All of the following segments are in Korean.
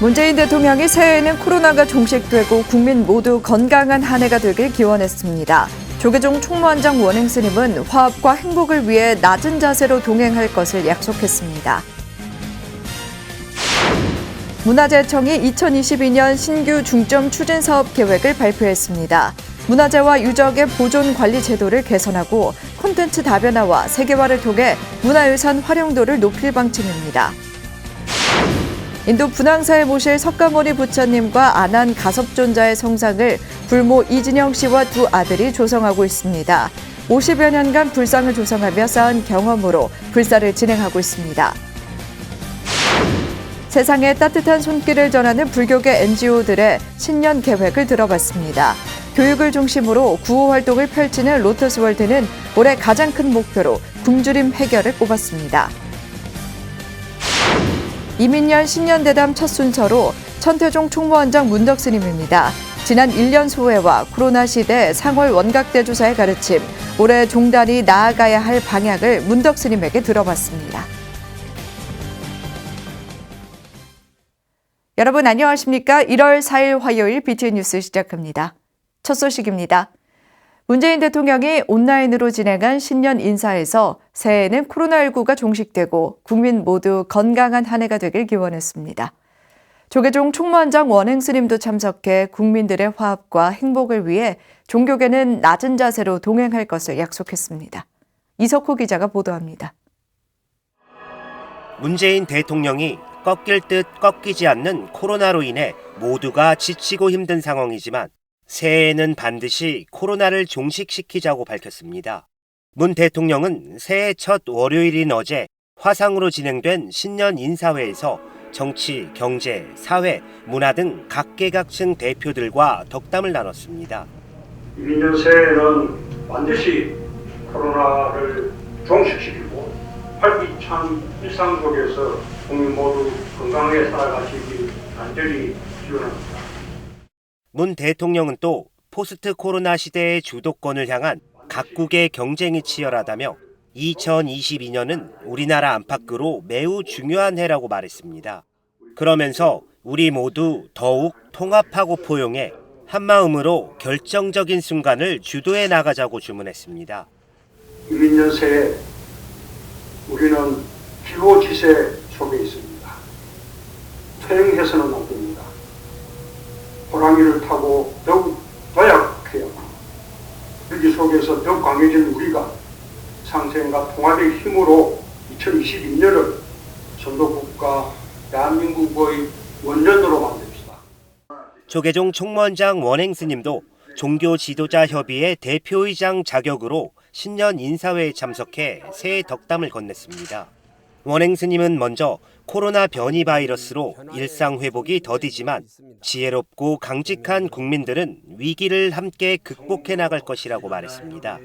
문재인 대통령이 새해에는 코로나가 종식되고 국민 모두 건강한 한 해가 되길 기원했습니다. 조계종 총무원장 원행 스님은 화합과 행복을 위해 낮은 자세로 동행할 것을 약속했습니다. 문화재청이 2022년 신규 중점 추진 사업 계획을 발표했습니다. 문화재와 유적의 보존 관리 제도를 개선하고 콘텐츠 다변화와 세계화를 통해 문화유산 활용도를 높일 방침입니다. 인도 분황사에 모실 석가모니 부처님과 안한 가섭존자의 성상을 불모 이진영 씨와 두 아들이 조성하고 있습니다. 50여 년간 불상을 조성하며 쌓은 경험으로 불사를 진행하고 있습니다. 세상에 따뜻한 손길을 전하는 불교계 NGO들의 신년 계획을 들어봤습니다. 교육을 중심으로 구호 활동을 펼치는 로터스월드는 올해 가장 큰 목표로 굶주림 해결을 꼽았습니다. 이민년 신년대담 첫 순서로 천태종 총무원장 문덕 스님입니다. 지난 1년 소회와 코로나 시대 상월 원각대주사의 가르침, 올해 종단이 나아가야 할 방향을 문덕 스님에게 들어봤습니다. 여러분 안녕하십니까? 1월 4일 화요일 BTN 뉴스 시작합니다. 첫 소식입니다. 문재인 대통령이 온라인으로 진행한 신년 인사에서 새해에는 코로나19가 종식되고 국민 모두 건강한 한 해가 되길 기원했습니다. 조계종 총무원장 원행 스님도 참석해 국민들의 화합과 행복을 위해 종교계는 낮은 자세로 동행할 것을 약속했습니다. 이석호 기자가 보도합니다. 문재인 대통령이 꺾일 듯 꺾이지 않는 코로나로 인해 모두가 지치고 힘든 상황이지만 새해에는 반드시 코로나를 종식시키자고 밝혔습니다. 문 대통령은 새해 첫 월요일인 어제 화상으로 진행된 신년 인사회에서 정치, 경제, 사회, 문화 등 각계각층 대표들과 덕담을 나눴습니다. 이민년 새해에는 반드시 코로나를 종식시키고 활기찬 일상 속에서 국민 모두 건강하게 살아가시길 간절히 기원합니다. 문 대통령은 또 포스트 코로나 시대의 주도권을 향한 각국의 경쟁이 치열하다며 2022년은 우리나라 안팎으로 매우 중요한 해라고 말했습니다. 그러면서 우리 모두 더욱 통합하고 포용해 한마음으로 결정적인 순간을 주도해 나가자고 주문했습니다. 이민년 새해 우리는 기고지세 속에 있습니다. 퇴행해서는 안 됩니다. 호랑이를 타고 더욱 도약해야만 위기 속에서 더욱 강해진 우리가 상생과 통합의 힘으로 2022년을 선도국가 대한민국의 원년으로 만듭시다. 조계종 총무원장 원행 스님도 종교 지도자 협의회 대표의장 자격으로 신년 인사회에 참석해 새해 덕담을 건넸습니다. 원행 스님은 먼저 코로나 변이 바이러스로 일상 회복이 더디지만 지혜롭고 강직한 국민들은 위기를 함께 극복해 나갈 것이라고 말했습니다.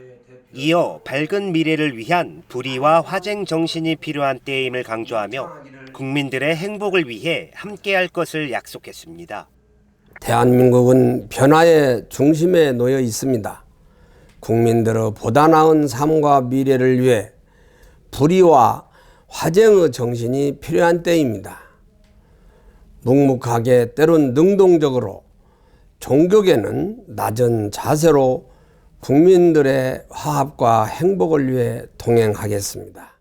이어 밝은 미래를 위한 불의와 화쟁 정신이 필요한 때임을 강조하며 국민들의 행복을 위해 함께할 것을 약속했습니다. 대한민국은 변화의 중심에 놓여 있습니다. 국민들의 보다 나은 삶과 미래를 위해 불의와 화쟁의 정신이 필요한 때입니다. 묵묵하게 때론 능동적으로 종교계는 낮은 자세로 국민들의 화합과 행복을 위해 동행하겠습니다.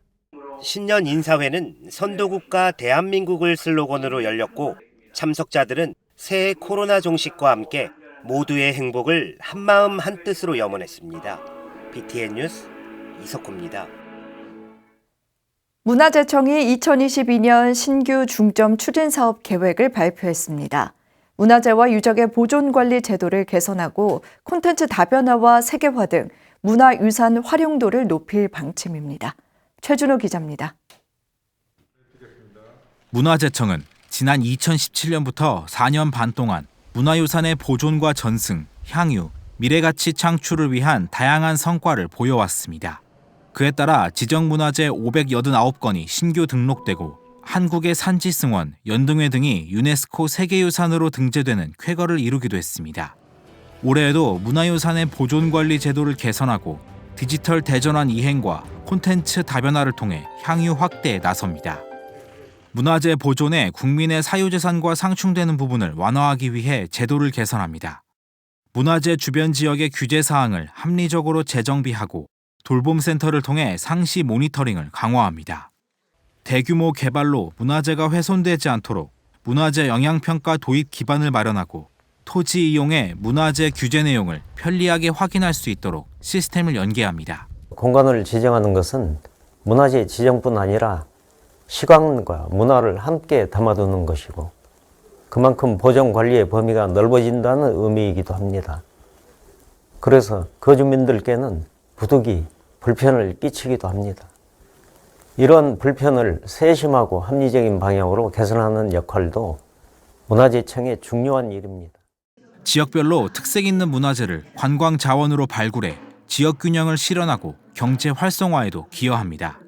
신년 인사회는 선도국가 대한민국을 슬로건으로 열렸고 참석자들은 새해 코로나 종식과 함께 모두의 행복을 한마음 한뜻으로 염원했습니다. BTN 뉴스 이석호입니다. 문화재청이 2022년 신규 중점 추진 사업 계획을 발표했습니다. 문화재와 유적의 보존 관리 제도를 개선하고 콘텐츠 다변화와 세계화 등 문화유산 활용도를 높일 방침입니다. 최준호 기자입니다. 문화재청은 지난 2017년부터 4년 반 동안 문화유산의 보존과 전승, 향유, 미래가치 창출을 위한 다양한 성과를 보여왔습니다. 그에 따라 지정문화재 589건이 신규 등록되고 한국의 산지승원, 연등회 등이 유네스코 세계유산으로 등재되는 쾌거를 이루기도 했습니다. 올해에도 문화유산의 보존관리 제도를 개선하고 디지털 대전환 이행과 콘텐츠 다변화를 통해 향유 확대에 나섭니다. 문화재 보존에 국민의 사유재산과 상충되는 부분을 완화하기 위해 제도를 개선합니다. 문화재 주변 지역의 규제 사항을 합리적으로 재정비하고 돌봄센터를 통해 상시 모니터링을 강화합니다. 대규모 개발로 문화재가 훼손되지 않도록 문화재 영향평가 도입 기반을 마련하고 토지 이용의 문화재 규제 내용을 편리하게 확인할 수 있도록 시스템을 연계합니다. 공간을 지정하는 것은 문화재 지정뿐 아니라 시간과 문화를 함께 담아두는 것이고 그만큼 보존 관리의 범위가 넓어진다는 의미이기도 합니다. 그래서 거주민들께는 부득이 불편을 끼치기도 합니다. 이런 불편을 세심하고 합리적인 방향으로 개선하는 역할도 문화재청의 중요한 일입니다. 지역별로 특색 있는 문화재를 관광 자원으로 발굴해 지역 균형을 실현하고 경제 활성화에도 기여합니다.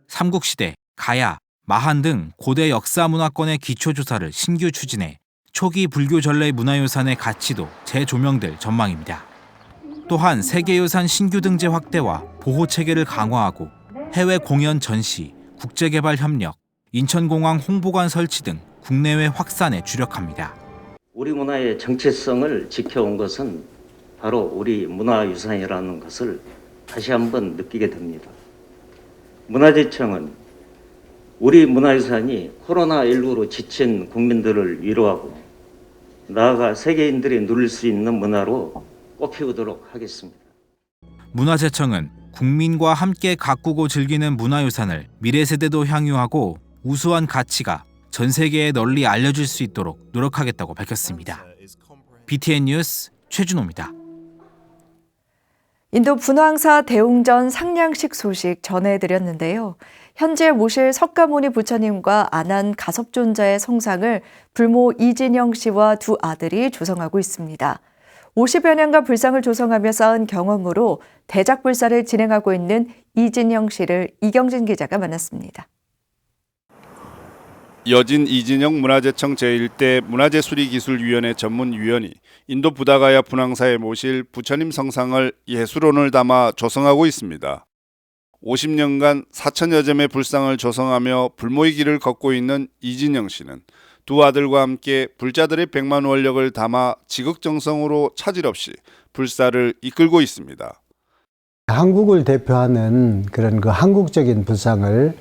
삼국시대, 가야, 마한 등 고대 역사 문화권의 기초조사를 신규 추진해 초기 불교 전래 문화유산의 가치도 재조명될 전망입니다. 또한 세계유산 신규 등재 확대와 보호 체계를 강화하고 해외 공연 전시, 국제개발 협력, 인천공항 홍보관 설치 등 국내외 확산에 주력합니다. 우리 문화의 정체성을 지켜온 것은 바로 우리 문화유산이라는 것을 다시 한번 느끼게 됩니다. 문화재청은 우리 문화유산이 코로나19로 지친 국민들을 위로하고 나아가 세계인들이 누릴 수 있는 문화로 꼽히도록 하겠습니다. 문화재청은 국민과 함께 가꾸고 즐기는 문화유산을 미래 세대도 향유하고 우수한 가치가 전 세계에 널리 알려질 수 있도록 노력하겠다고 밝혔습니다. BTN 뉴스 최준호입니다. 인도 분황사 대웅전 상냥식 소식 전해드렸는데요. 현재 모실 석가모니 부처님과 안한 가섭존자의 성상을 불모 이진영 씨와 두 아들이 조성하고 있습니다. 50여 년간 불상을 조성하며 쌓은 경험으로 대작 불사를 진행하고 있는 이진영 씨를 이경진 기자가 만났습니다. 여진 이진영 문화재청 제1대 문화재수리기술위원회 전문위원이 인도 부다가야 분황사에 모실 부처님 성상을 예술혼을 담아 조성하고 있습니다. 50년간 4천여 점의 불상을 조성하며 불모의 길을 걷고 있는 이진영 씨는 두 아들과 함께 불자들의 백만 원력을 담아 지극정성으로 차질 없이 불사를 이끌고 있습니다. 한국을 대표하는 그런 그 한국적인 불상을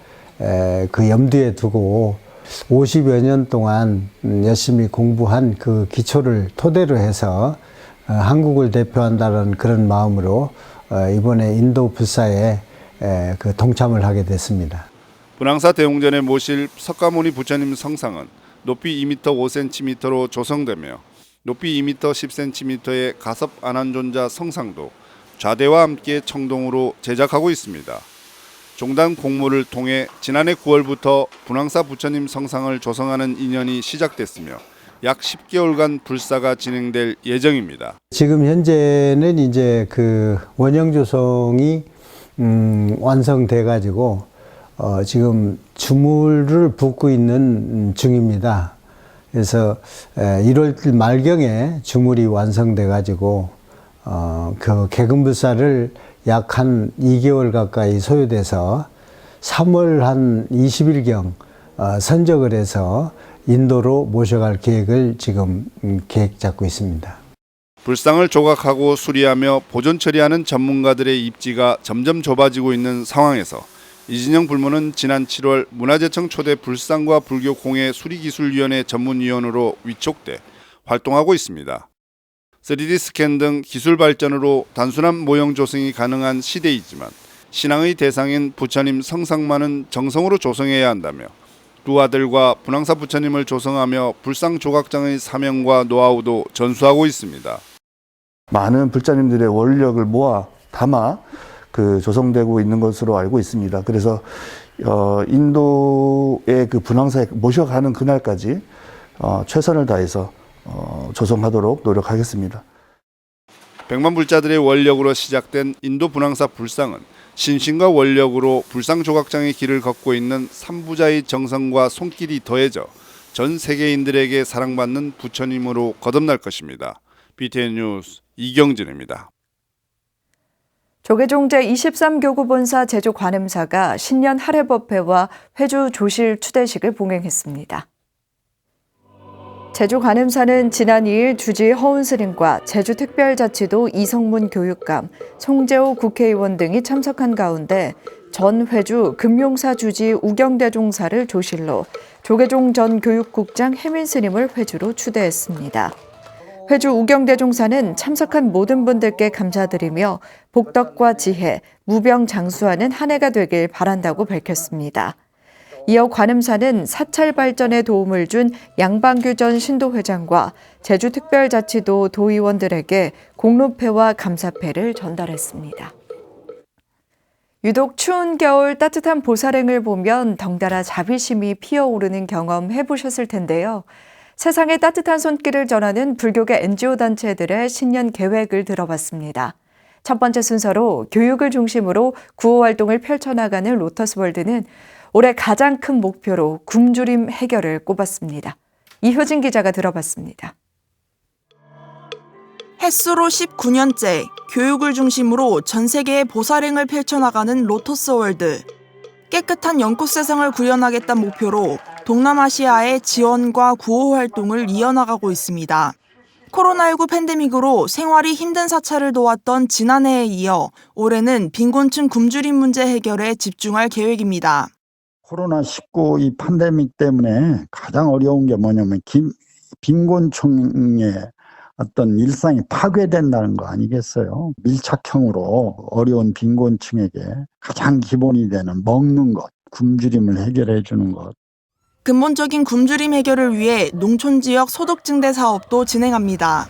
그 염두에 두고 50여 년 동안 열심히 공부한 그 기초를 토대로 해서 한국을 대표한다는 그런 마음으로 이번에 인도 불사에 그 동참을 하게 됐습니다. 분황사 대웅전에 모실 석가모니 부처님 성상은 높이 2m 5cm로 조성되며 높이 2m 10cm의 가섭 안한존자 성상도 좌대와 함께 청동으로 제작하고 있습니다. 종단 공모를 통해 지난해 9월부터 분황사 부처님 성상을 조성하는 인연이 시작됐으며 약 10개월간 불사가 진행될 예정입니다. 지금 현재는 이제 그 원형 조성이 완성돼 가지고 지금 주물을 붓고 있는 중입니다. 그래서 1월 말경에 주물이 완성돼 가지고 그 개금불사를 약 한 2개월 가까이 소요돼서 3월 한 20일경 선적을 해서 인도로 모셔갈 계획을 지금 계획 잡고 있습니다. 불상을 조각하고 수리하며 보존 처리하는 전문가들의 입지가 점점 좁아지고 있는 상황에서 이진영 불모는 지난 7월 문화재청 초대 불상과 불교 공예 수리기술위원회 전문위원으로 위촉돼 활동하고 있습니다. 3D 스캔 등 기술 발전으로 단순한 모형 조성이 가능한 시대이지만 신앙의 대상인 부처님 성상만은 정성으로 조성해야 한다며 두 아들과 분황사 부처님을 조성하며 불상 조각장의 사명과 노하우도 전수하고 있습니다. 많은 불자님들의 원력을 모아 담아 그 조성되고 있는 것으로 알고 있습니다. 그래서 인도의 그 분황사에 모셔가는 그날까지 최선을 다해서 조성하도록 노력하겠습니다. 백만 불자들의 원력으로 시작된 인도 분황사 불상은 신신과 원력으로 불상 조각장의 길을 걷고 있는 삼부자의 정성과 손길이 더해져 전 세계인들에게 사랑받는 부처님으로 거듭날 것입니다. BTN 뉴스 이경진입니다. 조계종 제23교구 본사 제주 관음사가 신년 할애법회와 회주 조실 추대식을 봉행했습니다. 제주 관음사는 지난 2일 주지 허운 스님과 제주특별자치도 이성문 교육감, 송재호 국회의원 등이 참석한 가운데 전 회주 금용사 주지 우경대종사를 조실로 조계종 전 교육국장 혜민 스님을 회주로 추대했습니다. 회주 우경대종사는 참석한 모든 분들께 감사드리며 복덕과 지혜, 무병장수하는 한 해가 되길 바란다고 밝혔습니다. 이어 관음사는 사찰 발전에 도움을 준 양방규 전 신도회장과 제주특별자치도 도의원들에게 공로패와 감사패를 전달했습니다. 유독 추운 겨울 따뜻한 보살행을 보면 덩달아 자비심이 피어오르는 경험 해보셨을 텐데요. 세상에 따뜻한 손길을 전하는 불교계 NGO 단체들의 신년 계획을 들어봤습니다. 첫 번째 순서로 교육을 중심으로 구호 활동을 펼쳐나가는 로터스월드는 올해 가장 큰 목표로 굶주림 해결을 꼽았습니다. 이효진 기자가 들어봤습니다. 햇수로 19년째 교육을 중심으로 전 세계에 보살행을 펼쳐나가는 로터스월드. 깨끗한 연꽃 세상을 구현하겠다는 목표로 동남아시아의 지원과 구호 활동을 이어나가고 있습니다. 코로나19 팬데믹으로 생활이 힘든 사찰을 도왔던 지난해에 이어 올해는 빈곤층 굶주림 문제 해결에 집중할 계획입니다. 코로나19 이 팬데믹 때문에 가장 어려운 게 뭐냐면 빈곤층의 어떤 일상이 파괴된다는 거 아니겠어요? 밀착형으로 어려운 빈곤층에게 가장 기본이 되는 먹는 것, 굶주림을 해결해 주는 것. 근본적인 굶주림 해결을 위해 농촌지역 소득증대 사업도 진행합니다.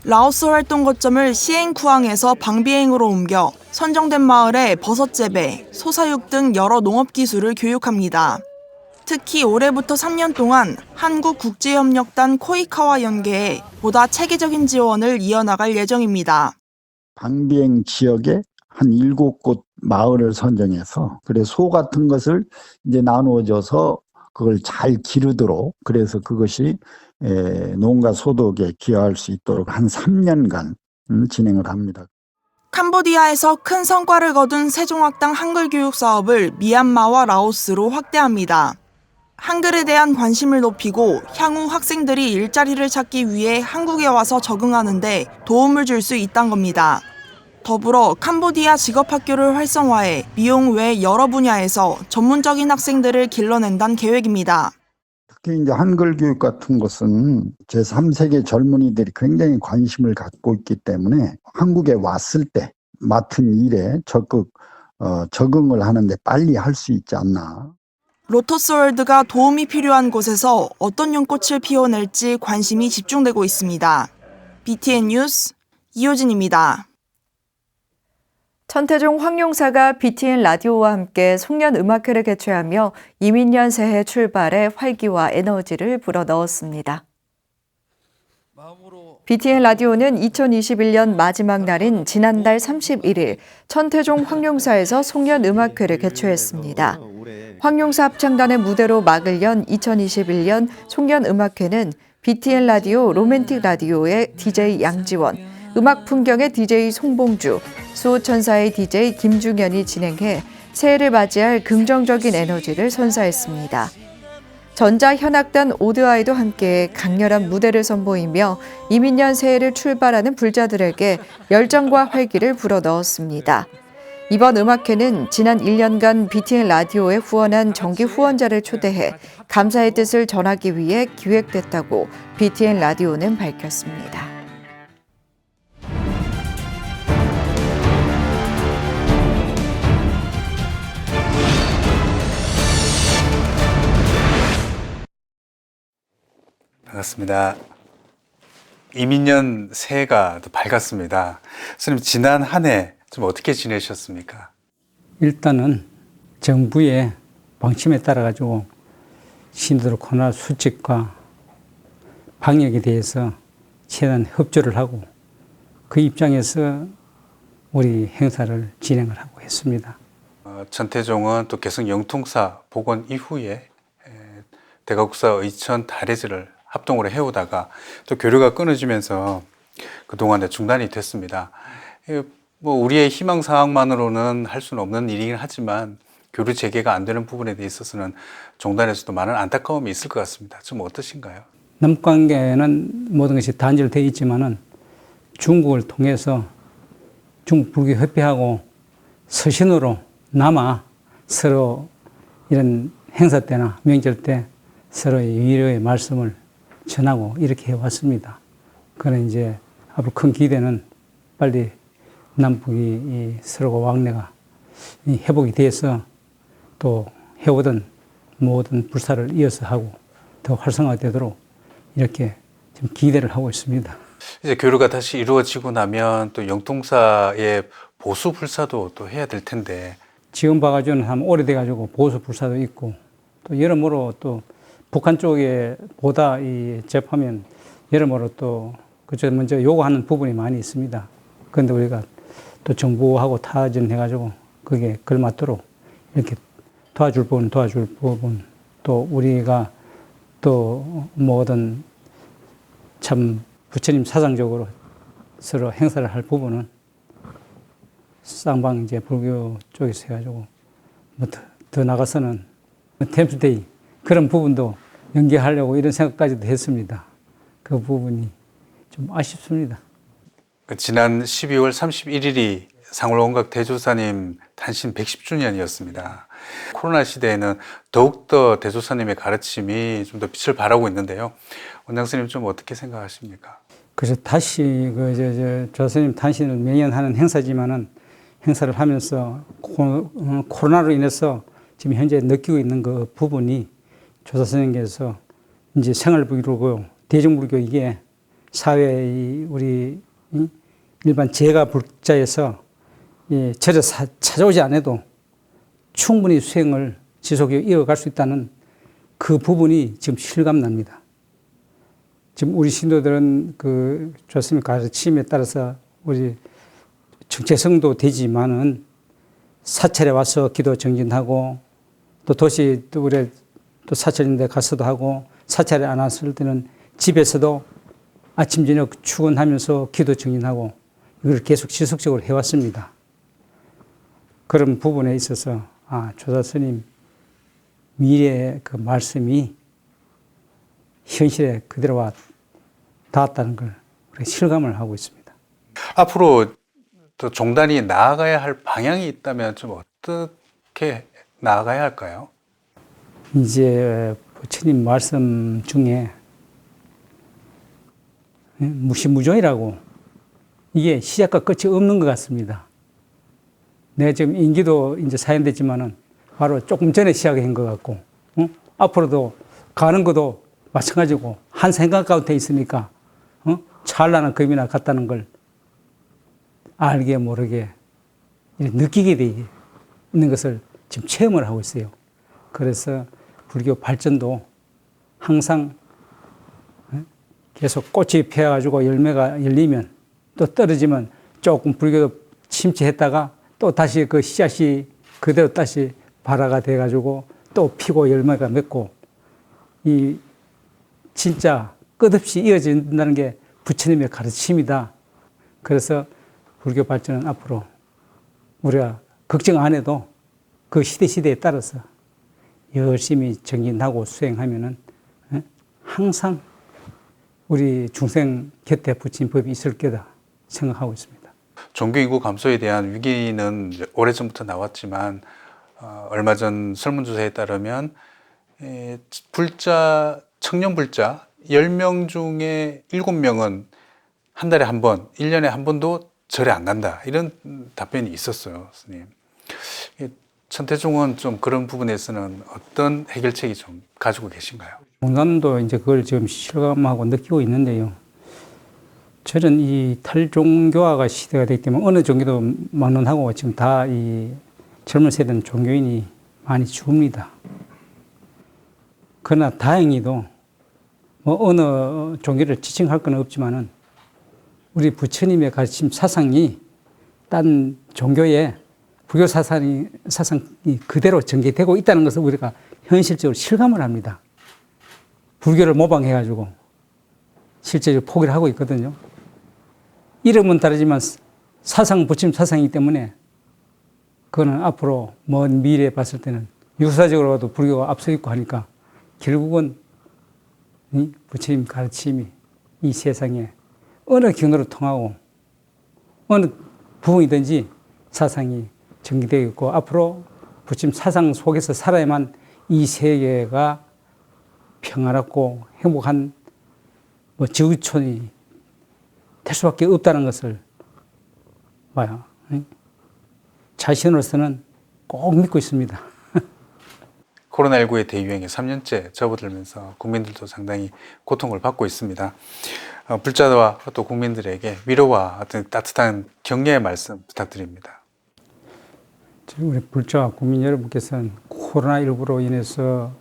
라오스 활동 거점을 시행쿠항에서 방비행으로 옮겨 선정된 마을에 버섯 재배, 소사육 등 여러 농업 기술을 교육합니다. 특히 올해부터 3년 동안 한국국제협력단 코이카와 연계해 보다 체계적인 지원을 이어나갈 예정입니다. 방비행 지역에 한 7곳 마을을 선정해서 그래 소 같은 것을 이제 나누어줘서 그걸 잘 기르도록 그래서 그것이 농가 소득에 기여할 수 있도록 한 3년간 진행을 합니다. 캄보디아에서 큰 성과를 거둔 세종학당 한글 교육 사업을 미얀마와 라오스로 확대합니다. 한글에 대한 관심을 높이고 향후 학생들이 일자리를 찾기 위해 한국에 와서 적응하는 데 도움을 줄 수 있다는 겁니다. 더불어 캄보디아 직업학교를 활성화해 미용 외 여러 분야에서 전문적인 학생들을 길러낸다는 계획입니다. 특히 이제 한글 교육 같은 것은 제3세계 젊은이들이 굉장히 관심을 갖고 있기 때문에 한국에 왔을 때 맡은 일에 적극 적응을 하는데 빨리 할 수 있지 않나. 로터스월드가 도움이 필요한 곳에서 어떤 연꽃을 피워낼지 관심이 집중되고 있습니다. BTN 뉴스 이효진입니다. 천태종 황용사가 BTN 라디오와 함께 송년 음악회를 개최하며 이민년 새해 출발에 활기와 에너지를 불어넣었습니다. BTN 라디오는 2021년 마지막 날인 지난달 31일 천태종 황용사에서 송년 음악회를 개최했습니다. 황용사 합창단의 무대로 막을 연 2021년 송년 음악회는 BTN 라디오 로맨틱 라디오의 DJ 양지원, 음악 풍경의 DJ 송봉주, 수호천사의 DJ 김중현이 진행해 새해를 맞이할 긍정적인 에너지를 선사했습니다. 전자현악단 오드아이도 함께 강렬한 무대를 선보이며 이민년 새해를 출발하는 불자들에게 열정과 활기를 불어넣었습니다. 이번 음악회는 지난 1년간 BTN 라디오에 후원한 정기 후원자를 초대해 감사의 뜻을 전하기 위해 기획됐다고 BTN 라디오는 밝혔습니다. 반갑습니다. 이민년 새해가 또 밝았습니다. 선생님, 지난 한 해 좀 어떻게 지내셨습니까? 일단은 정부의 방침에 따라 가지고 신도들 코로나 수칙과 방역에 대해서 최대한 협조를 하고 그 입장에서 우리 행사를 진행을 하고 했습니다. 천태종은 또 개성 영통사 복원 이후에 대가국사 의천 다래제를 합동으로 해오다가 또 교류가 끊어지면서 그동안에 중단이 됐습니다. 뭐 우리의 희망 사항만으로는 할 수는 없는 일이긴 하지만 교류 재개가 안 되는 부분에 대해 있어서는 종단에서도 많은 안타까움이 있을 것 같습니다. 좀 어떠신가요? 남북관계는 모든 것이 단절되어 있지만은 중국을 통해서 중국 불교 협회하고 서신으로 남아 서로 이런 행사 때나 명절 때 서로의 위로의 말씀을 전하고 이렇게 해왔습니다. 그는 이제 앞으로 큰 기대는 빨리 남북이 서로가 왕래가 회복이 돼서 또 해오던 모든 불사를 이어서 하고 더 활성화되도록 이렇게 좀 기대를 하고 있습니다. 이제 교류가 다시 이루어지고 나면 또 영통사의 보수 불사도 또 해야 될 텐데 지금 봐가지고는 한 오래돼가지고 보수 불사도 있고 또 여러모로 또 북한 쪽에 보다 이 접하면 여러모로 또 그쪽 먼저 요구하는 부분이 많이 있습니다. 그런데 우리가 또 정부하고 타전해가지고 그게 걸맞도록 이렇게 도와줄 부분 도와줄 부분 또 우리가 또 뭐든 참 부처님 사상적으로 서로 행사를 할 부분은 쌍방 이제 불교 쪽에서 해가지고 뭐 더 나가서는 템플데이 그런 부분도 연계하려고 이런 생각까지도 했습니다. 그 부분이 좀 아쉽습니다. 지난 12월 31일이 상월원각 대조사님 탄신 110주년이었습니다. 코로나 시대에는 더욱더 대조사님의 가르침이 좀 더 빛을 발하고 있는데요. 원장 스님 좀 어떻게 생각하십니까? 그래서 다시 조사님 탄신을 매년 하는 행사지만은 행사를 하면서 코로나로 인해서 지금 현재 느끼고 있는 그 부분이 조사 선생님께서 이제 생활불교고 대중불교 이게 사회 우리 일반 재가 불자에서 절에 찾아오지 않아도 충분히 수행을 지속해 이어갈 수 있다는 그 부분이 지금 실감납니다. 지금 우리 신도들은 그 조사님 가르침에 따라서 우리 정체성도 되지만은 사찰에 와서 기도 정진하고 또 도시 또 우리 또 사찰인데 가서도 하고 사찰에 안 왔을 때는 집에서도 아침 저녁 출근하면서 기도 정진하고 이걸 계속 지속적으로 해왔습니다. 그런 부분에 있어서 조사 스님 미래의 그 말씀이 현실에 그대로 닿았다는 걸 우리가 실감을 하고 있습니다. 앞으로 또 종단이 나아가야 할 방향이 있다면 좀 어떻게 나아가야 할까요? 이제 부처님 말씀 중에 무시무조이라고 이게 시작과 끝이 없는 것 같습니다. 내가 지금 임기도 이제 사연됐지만은 바로 조금 전에 시작한 것 같고, 앞으로도 가는 것도 마찬가지고 한 생각 가운데 있으니까 찰나는 금이나 같다는 걸 알게 모르게 느끼게 돼 있는 것을 지금 체험을 하고 있어요. 그래서 불교 발전도 항상 계속 꽃이 피어가지고 열매가 열리면 또 떨어지면 조금 불교도 침체했다가 또 다시 그 씨앗이 그대로 다시 발화가 돼가지고 또 피고 열매가 맺고 이 진짜 끝없이 이어진다는 게 부처님의 가르침이다. 그래서 불교 발전은 앞으로 우리가 걱정 안 해도 그 시대에 따라서 열심히 정진하고 수행하면은 항상 우리 중생 곁에 부처님 법이 있을 거다 생각하고 있습니다. 종교인구 감소에 대한 위기는 오래전부터 나왔지만 얼마 전 설문조사에 따르면 불자, 청년 불자 10명 중에 7명은 한 달에 한 번, 1년에 한 번도 절에 안 간다. 이런 답변이 있었어요, 스님. 천태종은 좀 그런 부분에서는 어떤 해결책이 좀 가지고 계신가요? 원단도 이제 그걸 지금 실감하고 느끼고 있는데요. 저는 이 탈종교화가 시대가 되기 때문에 어느 종교도 막론하고 지금 다 이 젊은 세대는 종교인이 많이 죽습니다. 그러나 다행히도 뭐 어느 종교를 지칭할 건 없지만은 우리 부처님의 가르침 사상이 딴 종교의 불교 사상이 그대로 전개되고 있다는 것을 우리가 현실적으로 실감을 합니다. 불교를 모방해가지고 실제로 포기를 하고 있거든요. 이름은 다르지만 사상 부침 사상이기 때문에 그거는 앞으로 먼 미래에 봤을 때는 역사적으로도 불교가 앞서 있고 하니까 결국은 이 부처님 가르침이 이 세상에 어느 경로로 통하고 어느 부분이든지 사상이 전개되어 있고 앞으로 부처님 사상 속에서 살아야만 이 세계가 평화롭고 행복한 지구촌이 될 수밖에 없다는 것을 봐요. 자신으로서는 꼭 믿고 있습니다. 코로나19의 대유행이 3년째 접어들면서 국민들도 상당히 고통을 받고 있습니다. 불자와 또 국민들에게 위로와 어떤 따뜻한 격려의 말씀 부탁드립니다. 우리 불자와 국민 여러분께서는 코로나19로 인해서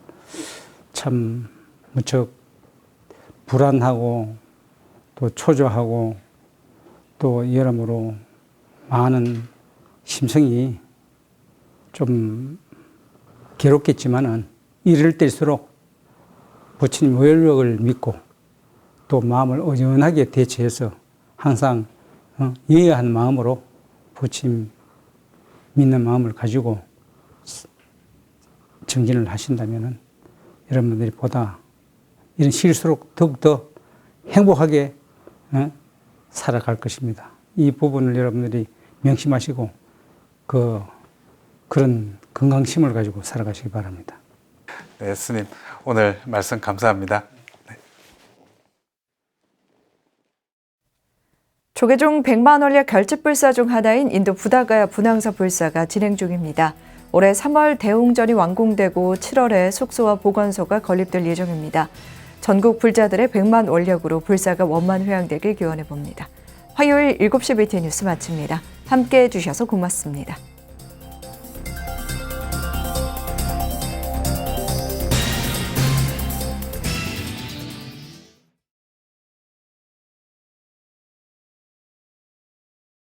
참 무척 불안하고 또 초조하고 또 여러모로 많은 심성이 좀 괴롭겠지만은 이럴 때일수록 부처님 원력을 믿고 또 마음을 의연하게 대처해서 항상 예의한 마음으로 부처님 믿는 마음을 가지고 정진을 하신다면은 여러분들이 보다 이런 시일수록 더욱더 행복하게 살아갈 것입니다. 이 부분을 여러분들이 명심하시고 그런 건강심을 가지고 살아가시기 바랍니다. 네, 스님 오늘 말씀 감사합니다. 네. 조계종 100만 원력 결집불사 중 하나인 인도 부다가야 분황사 불사가 진행 중입니다. 올해 3월 대웅전이 완공되고 7월에 숙소와 보건소가 건립될 예정입니다. 전국 불자들의 100만 원력으로 불사가 원만 회항되길 기원해 봅니다. 화요일 7시 BT 뉴스 마칩니다. 함께해 주셔서 고맙습니다.